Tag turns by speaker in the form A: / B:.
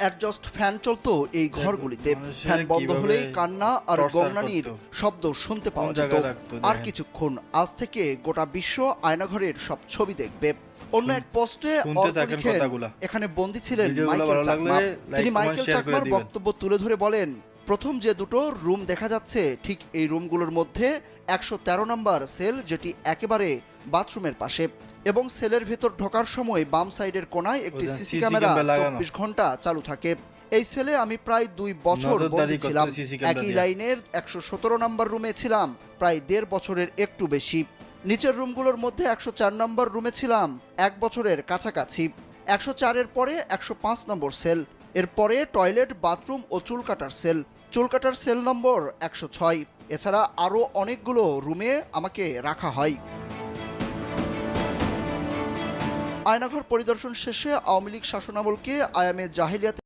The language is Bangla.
A: অ্যাডজাস্ট ফ্যান চলতো এই ঘরগুলিতে। ফ্যান বন্ধ হলেই কান্না আর গংনানির শব্দ শুনতে পাওয়া যেত। আর কিছুক্ষণ, আজ থেকে গোটা বিশ্ব আয়নাঘরের সব ছবি দেখবে। অন্য এক পোস্টে এখানে বন্দী ছিলেন মাইকেল চাকমা। তিনি মাইকেল চাকমার বক্তব্য তুলে ধরে বলেন, প্রথম যে দুটো রুম দেখা যাচ্ছে ঠিক এই রুমগুলোর মধ্যে ১১৩ নম্বর সেল, যেটি একেবারে বাথরুমের পাশে, এবং সেলের ভেতর ঢোকার সময় বাম সাইডের কোনায় একটি সিসি ক্যামেরা ২৪ ঘন্টা চালু থাকে। এই সেলে আমি প্রায় ২ বছর বন্দী ছিলাম। একই লাইনের ১১৭ নম্বর রুমে ছিলাম প্রায় ১.৫ বছরের একটু বেশি। নিচের রুমগুলোর মধ্যে ১০৪ নম্বর রুমে ছিলাম ১ বছরের কাছাকাছি। ১০৪-এর পরে ১০৫ নম্বর সেল, এরপরে টয়লেট, বাথরুম ও চুল কাটার সেল। চুল কাটার সেল নম্বর ১০৬। এছাড়া আরও অনেকগুলো রুমে আমাকে রাখা হয়। আয়নাঘর পরিদর্শন শেষে আওয়ামী লীগ শাসনামলকে আয়ামে জাহেলিয়াতে